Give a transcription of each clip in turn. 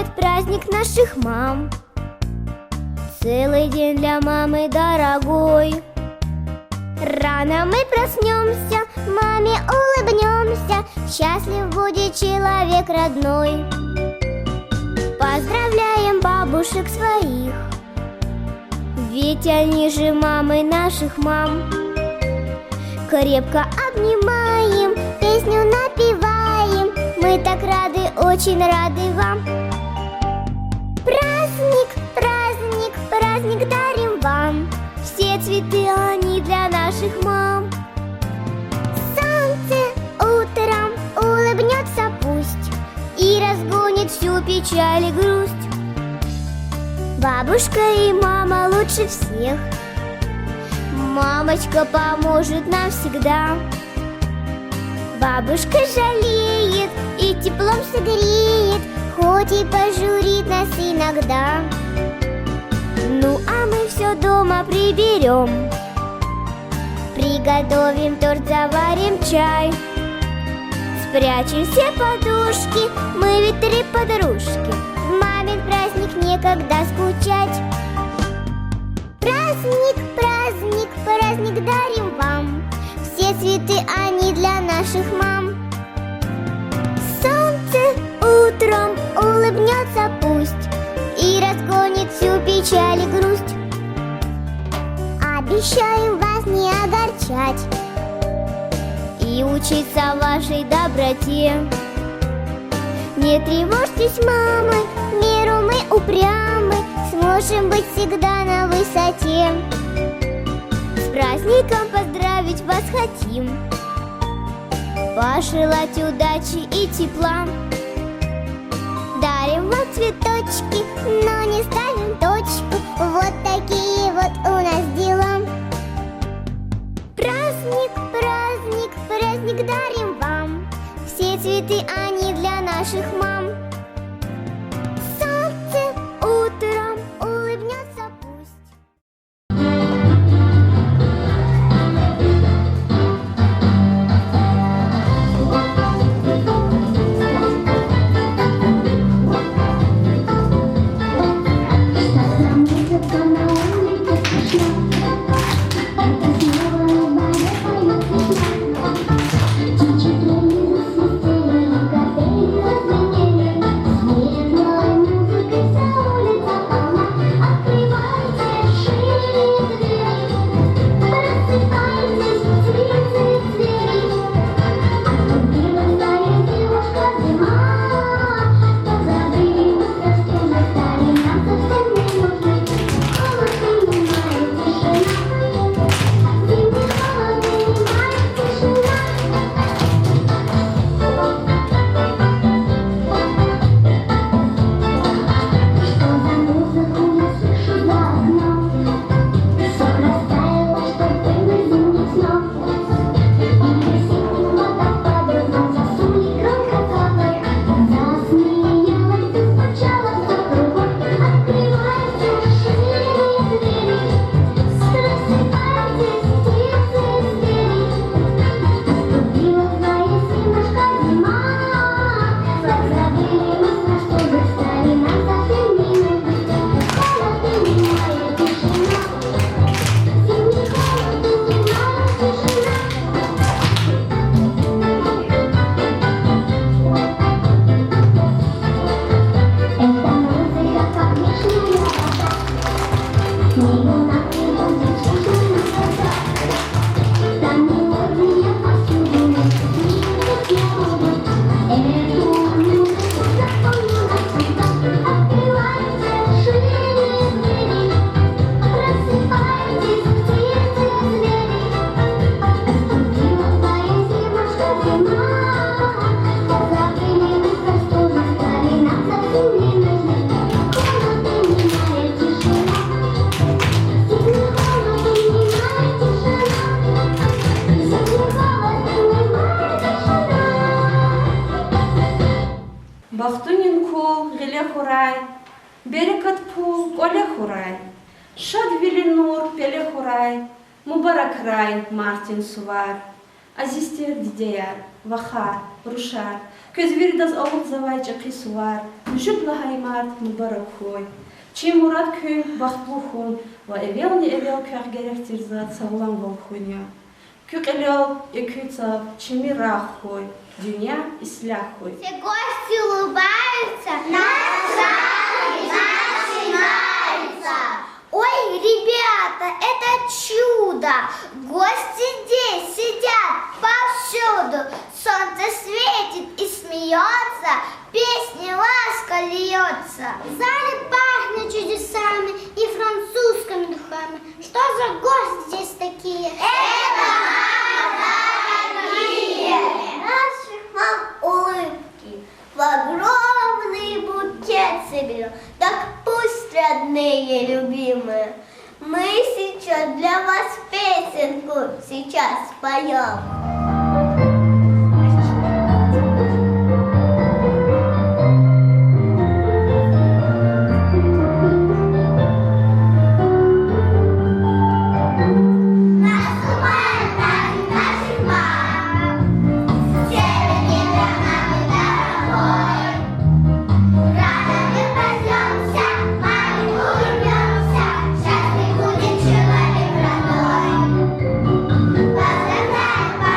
наступает праздник наших мам. Целый день для мамы дорогой. Рано мы проснемся, маме улыбнемся, счастлив будет человек родной. Поздравляем бабушек своих, ведь они же мамы наших мам. Крепко обнимаем, песню напеваем, мы так рады, очень рады вам. Праздник, праздник, праздник дарим вам, все цветы они для наших мам. Солнце утром улыбнется пусть и разгонит всю печаль и грусть. Бабушка и мама лучше всех, мамочка поможет нам всегда. Бабушка жалеет и теплом согреет, хоть и пожурит нас иногда. Ну а мы все дома приберем, приготовим торт, заварим чай. Спрячем все подушки, мы ведь три подружки, в мамин праздник некогда скучать. Праздник, праздник, праздник дарим вам, все цветы они для наших мам. Солнце утром улыбнется пусть и разгонит всю печаль и грусть. Обещаем вас не огорчать и учиться вашей доброте. Не тревожьтесь, мамы, в меру мы упрямы, сможем быть всегда на высоте. С праздником поздравить вас хотим, пожелать удачи и тепла. Дарим вам цветочки, но не ставим точку, вот такие вот у нас дела. Праздник, праздник, праздник дарим вам, все цветы они для наших мам. Солнце утром улыбнется пусть. Бахтунин кул, геле хурай, берекат пул, оле хурай, шад велинур, пеле хурай, мубарак рай, Мартин Сувар, азистер дидеяр, вахар, рушар. Көз вирдаз ауыл завайча кисуар, мжубла хаймарт мубаракхой. Чи мурат күн бахтлухун, ва эвел не эвел кях герехтирзат савлам волхуня. Кюк элел и кюцав, чими раххой, дюня и сляххой. Все гости улыбаются, начинается. Ой, ребята, это чудо! Гости здесь сидят повсюду. Солнце светит и смеется, песни ласка льется. В зале пахнет чудесами и французскими духами. Что за гости здесь такие? Это дорогие! Наших вам улыбки в огромный букет соберем. Так пусть, родные, любимые, мы сейчас для вас песенку сейчас споем. Поздравляем вас!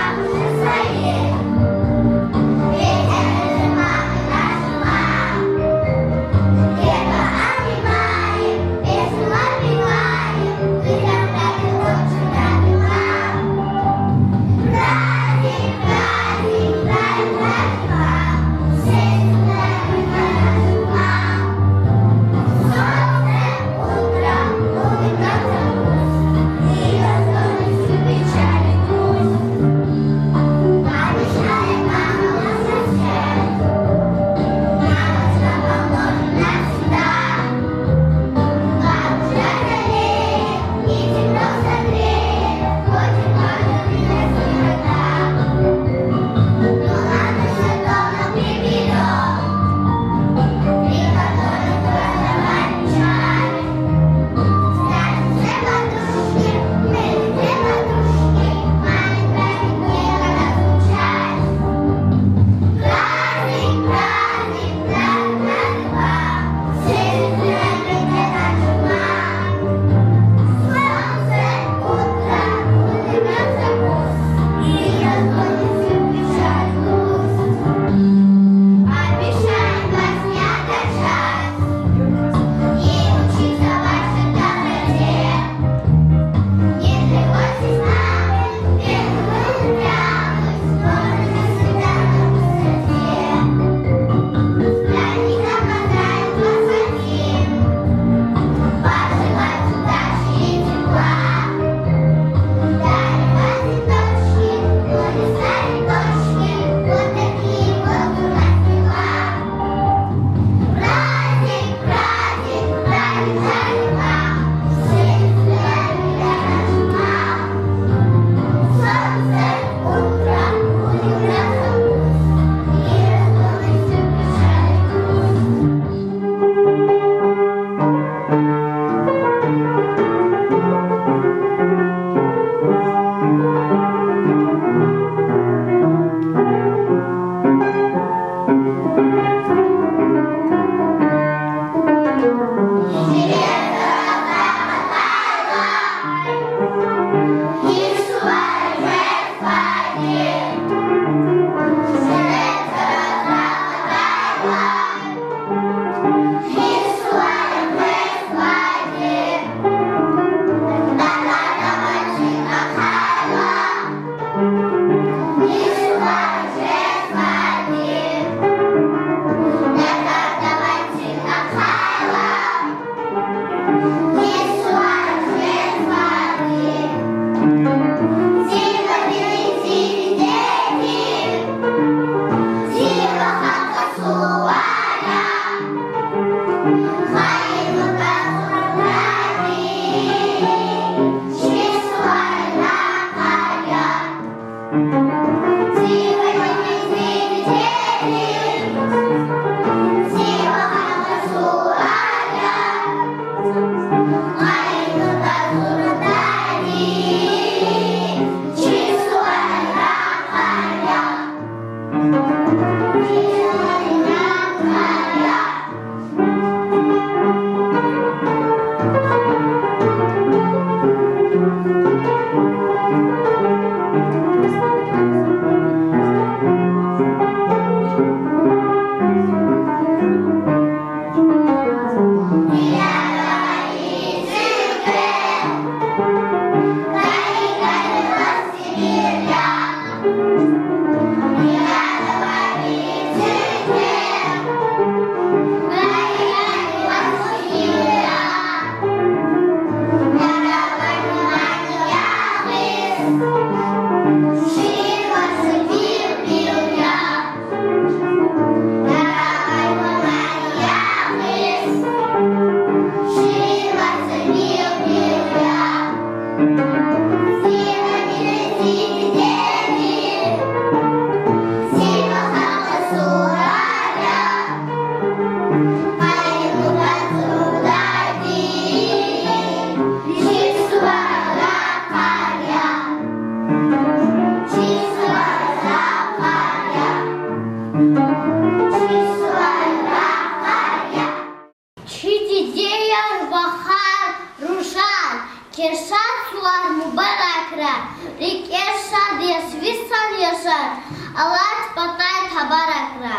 сувар мубаракра, реке шадия, свисан яшар, Аллах спасает хабаракра.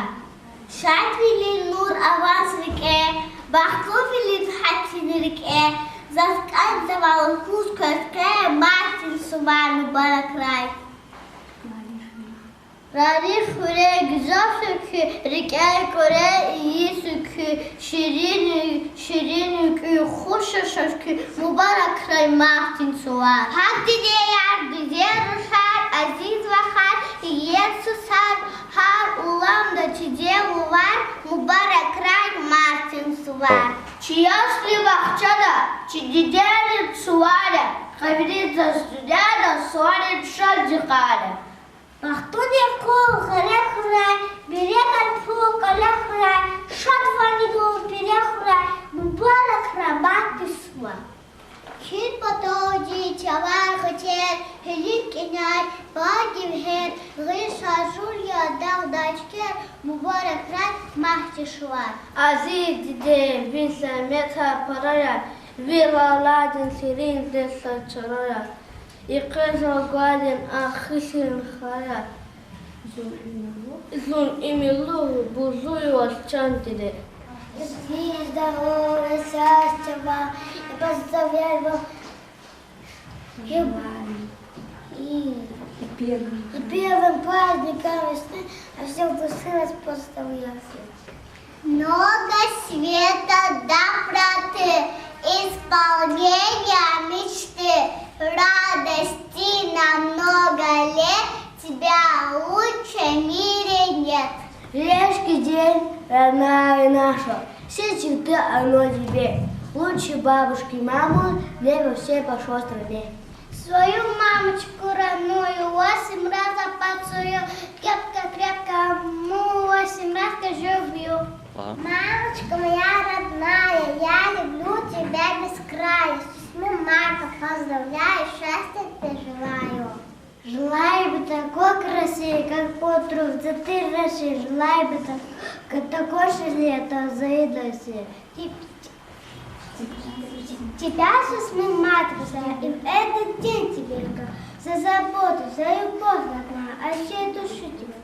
Шатвили нур аванс реке, бахтовили хатин реке, заскать завал кускаская, Мартин сувар мубаракрай. Ради хуре гзасуки, реке коре исуки, ширинуки, хушашашки, мубаракрай Мартин сувар. Хактиде ярды зерушар, азиз вахар, Иесусар, хар улам да чиде увар, мубаракрай Мартин сувар. Чиясли вахчада, чидидели суваря, хавирица студяда, суарит шадзихаря. Бахтуне кол, харехурай, берегат фу, калехурай, шатванигу, перехурай, мубаракрай Мартин сувар. Кин потоди, чавар хотел, хелит кинай, багив хер, гриша жулья, дагдачкер, мубаракрай Мартин сувар. Азиз диде, винса мета парая, вила ладен сирин деса чарая. Икеза гладен ахисин хая. Зун имилу бузую асчантиде. Здесь здоровья, счастья вам, я поздравляю вас и первым праздником весны, а всех души вас поздравляю. Много света, доброты, исполнения мечты, радости на много лет, тебя лучше в мире нет. Лешки день, родная наша, все цветы оно тебе. Лучше бабушки, маму, небо все пошло стране. Свою мамочку родную 8 раз поцелую, крепко-крепко, 8 раз скажу бью. Мамочка моя родная, я люблю тебя без края. С 8 марта поздравляю, счастья тебе желаю. Желаю быть такой красивой, как поутру, за ты раши. Желаю быть такой же лето, заедайся. Тебя с 8 марта поздравляю, и в этот день тебе за заботу, за любовь родная, а еще и душу тебе.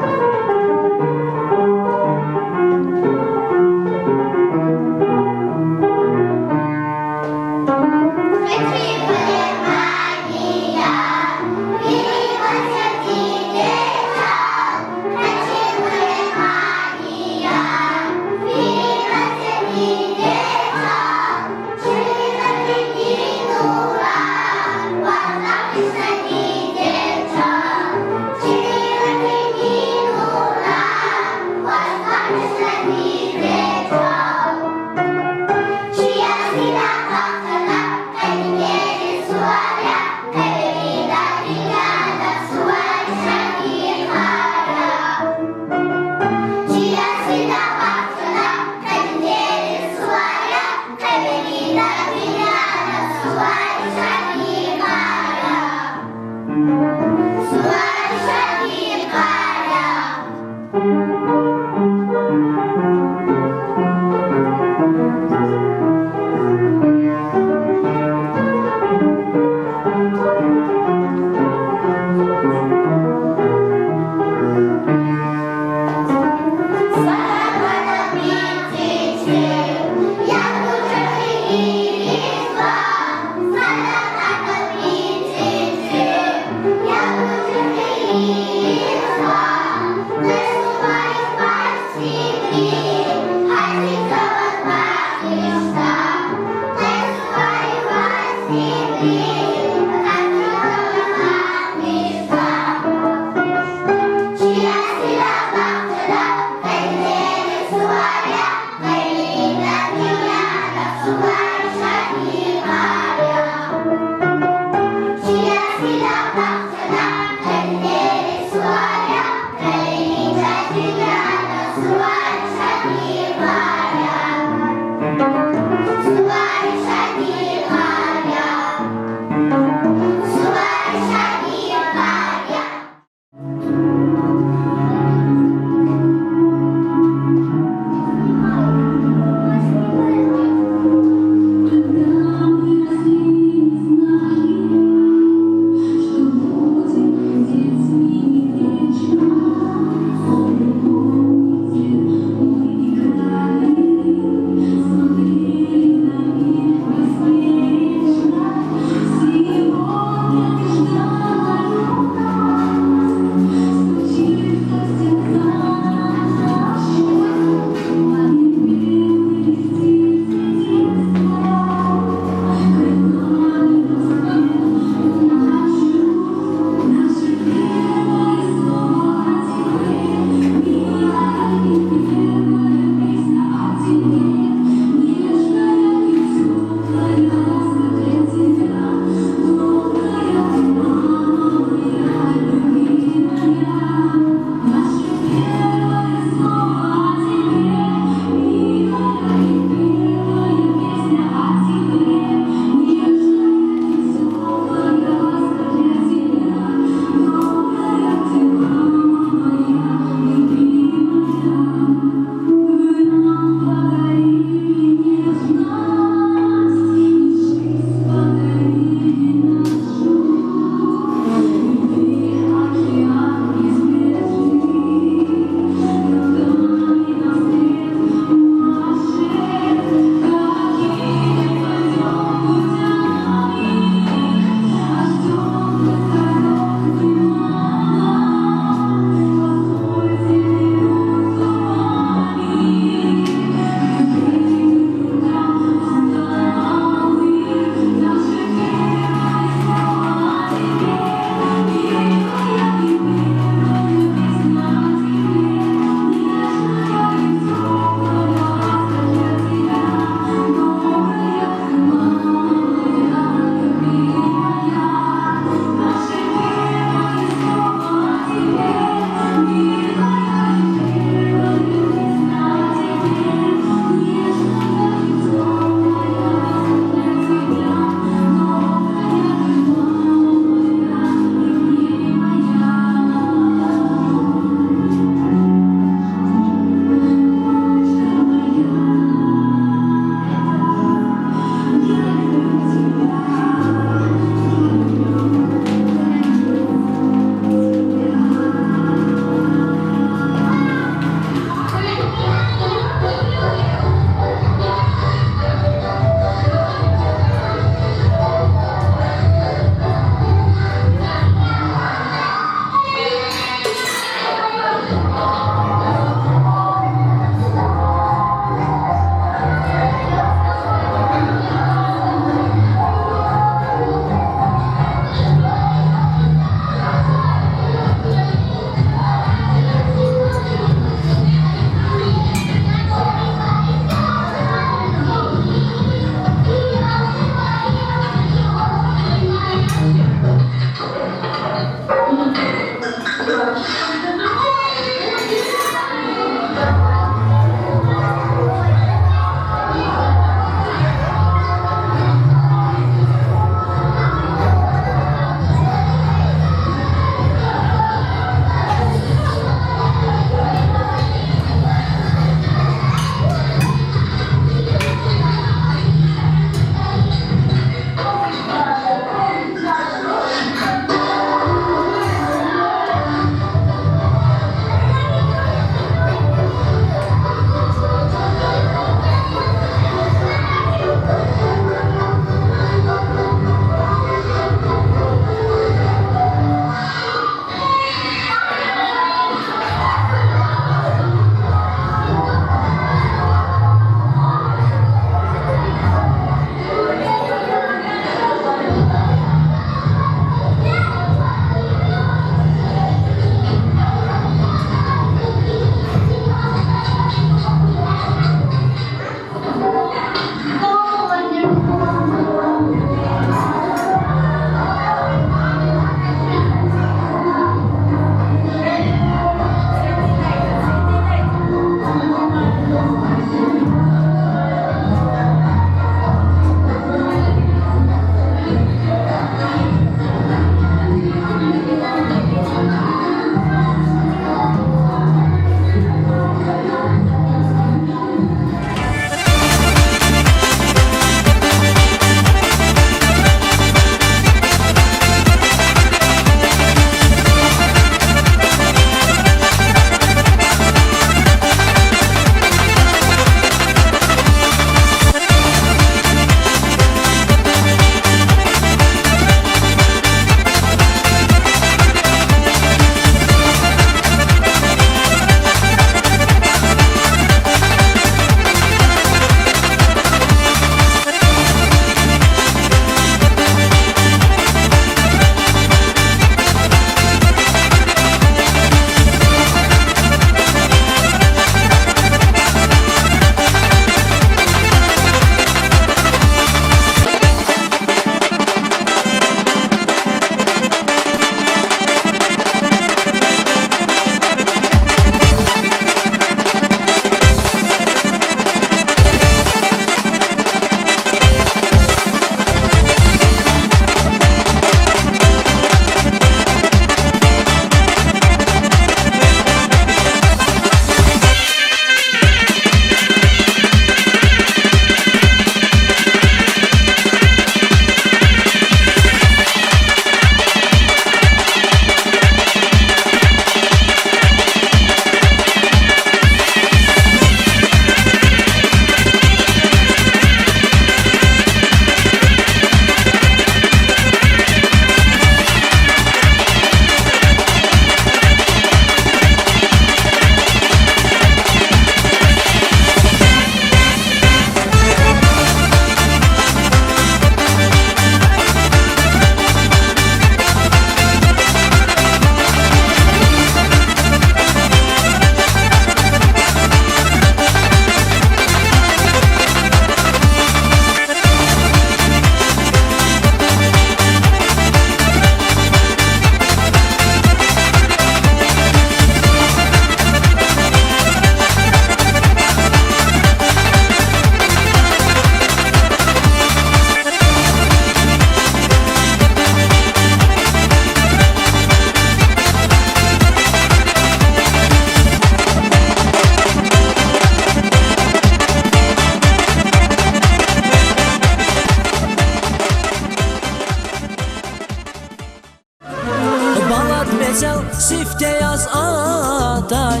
sifte yaz aday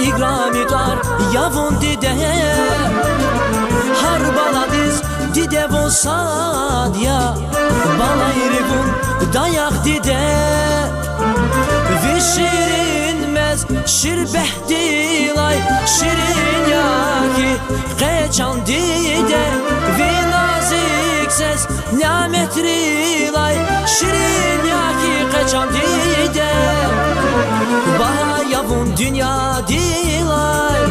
İgramidar yavun dide Har baladiz dide volsad ya Balayrivun dayak dide Ve şirinmez şirbehtilay Şirin yaki qeçan dide Ve nazik ses nimetrilay Şirin yaki qeçan dide Baha yavun dünya dilay